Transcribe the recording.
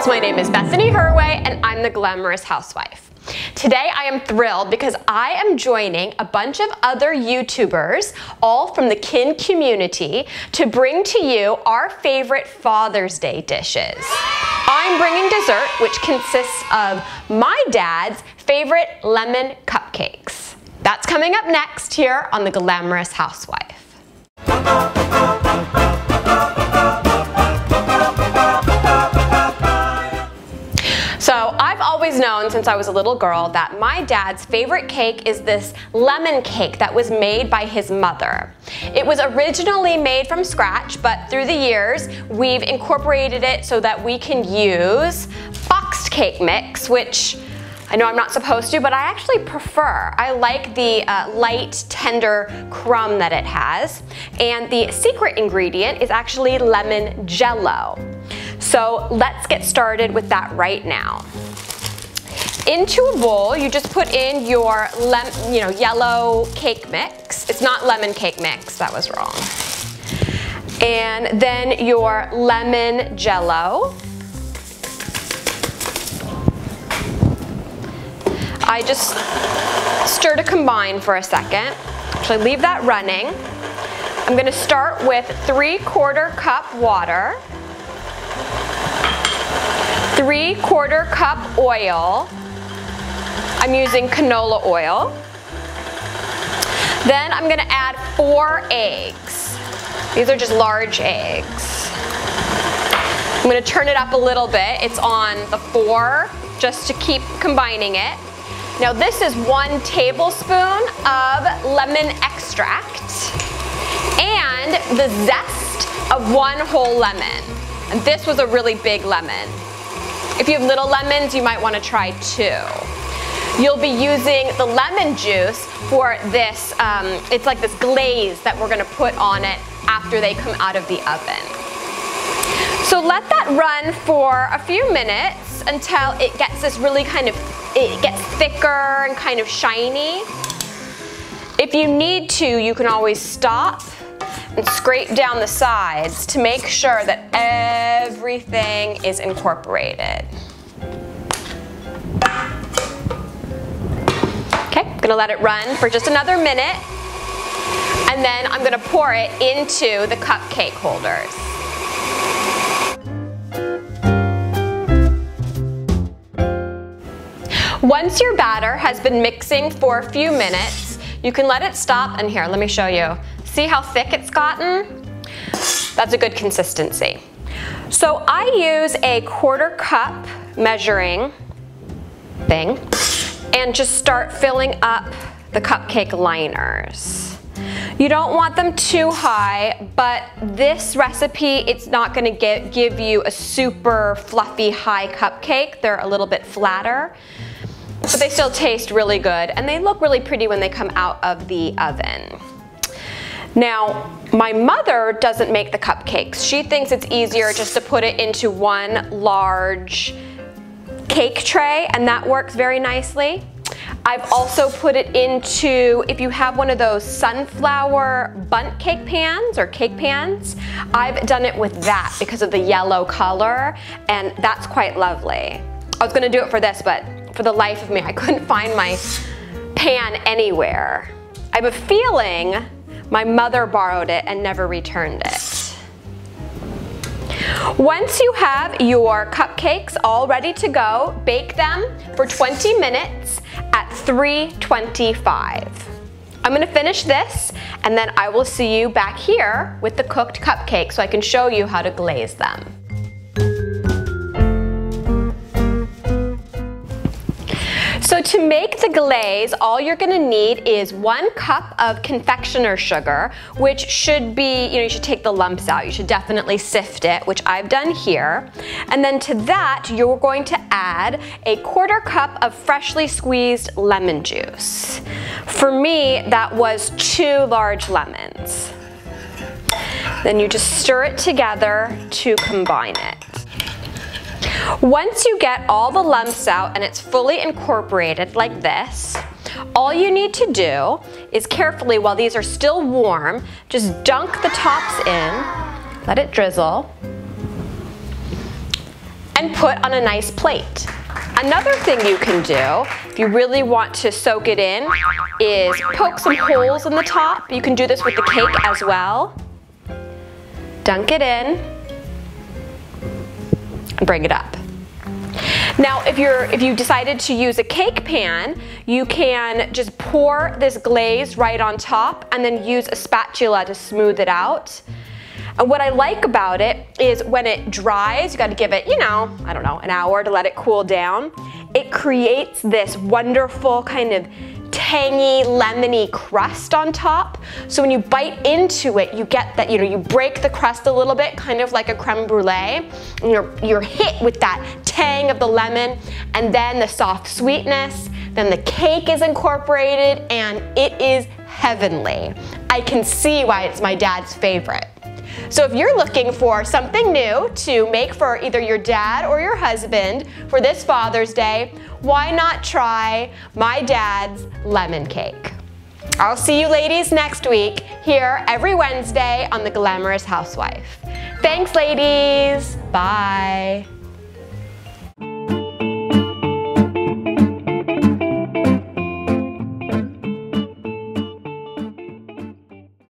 Cupcakes. My name is Bethany Herway and I'm the Glamorous Housewife. Today I am thrilled because I am joining a bunch of other YouTubers, all from the kin community, to bring to you our favorite Father's Day dishes. I'm bringing dessert, which consists of my dad's favorite lemon cupcakes. That's coming up next here on the Glamorous Housewife. So I've always known since I was a little girl that my dad's favorite cake is this lemon cake that was made by his mother. It was originally made from scratch, but through the years we've incorporated it so that we can use boxed cake mix, which I know I'm not supposed to, but I actually prefer. I like the light, tender crumb that it has. And the secret ingredient is actually lemon jello. So let's get started with that right now. Into a bowl, you just put in your yellow cake mix. It's not lemon cake mix, that was wrong. And then your lemon jello. I just stir to combine for a second. So I leave that running. I'm gonna start with 3/4 cup water, 3/4 cup oil. I'm using canola oil. Then I'm gonna add 4 eggs. These are just large eggs. I'm gonna turn it up a little bit. It's on the 4 just to keep combining it. Now this is 1 tablespoon of lemon extract and the zest of 1 whole lemon. And this was a really big lemon. If you have little lemons, you might want to try 2. You'll be using the lemon juice for this, it's like this glaze that we're going to put on it after they come out of the oven. So let that run for a few minutes until it gets this really it gets thicker and kind of shiny. If you need to, you can always stop and scrape down the sides to make sure that everything is incorporated. Okay, I'm gonna let it run for just another minute, and then I'm gonna pour it into the cupcake holders. Once your batter has been mixing for a few minutes, you can let it stop, and here, let me show you. See how thick it's gotten? That's a good consistency. So I use a 1/4 cup measuring thing and just start filling up the cupcake liners. You don't want them too high, but this recipe, it's not gonna give you a super fluffy high cupcake. They're a little bit flatter, but they still taste really good and they look really pretty when they come out of the oven. Now, my mother doesn't make the cupcakes. She thinks it's easier just to put it into 1 large cake tray, and that works very nicely. I've also put it into, if you have one of those sunflower bundt cake pans or cake pans, I've done it with that because of the yellow color, and that's quite lovely. I was gonna do it for this, but for the life of me, I couldn't find my pan anywhere. I have a feeling my mother borrowed it and never returned it. Once you have your cupcakes all ready to go, bake them for 20 minutes at 325. I'm gonna finish this and then I will see you back here with the cooked cupcakes so I can show you how to glaze them. So to make the glaze, all you're gonna need is 1 cup of confectioner sugar, which should be, you should take the lumps out. You should definitely sift it, which I've done here. And then to that, you're going to add a 1/4 cup of freshly squeezed lemon juice. For me, that was 2 large lemons. Then you just stir it together to combine it. Once you get all the lumps out and it's fully incorporated like this, all you need to do is carefully, while these are still warm, just dunk the tops in, let it drizzle, and and put on a nice plate. Another thing you can do, if you really want to soak it in, is poke some holes in the top. You can do this with the cake as well. Dunk it in, and bring it up. Now, if you decided to use a cake pan, you can just pour this glaze right on top and then use a spatula to smooth it out. And what I like about it is when it dries, you gotta give it, you know, I don't know, an hour to let it cool down. It creates this wonderful kind of tangy, lemony crust on top. So when you bite into it, you get that, you break the crust a little bit, kind of like a creme brulee, and you're hit with that tang of the lemon, and then the soft sweetness, then the cake is incorporated, and it is heavenly. I can see why it's my dad's favorite. So if you're looking for something new to make for either your dad or your husband for this Father's Day, why not try my dad's lemon cake? I'll see you ladies next week here every Wednesday on The Glamorous Housewife. Thanks, ladies. Bye.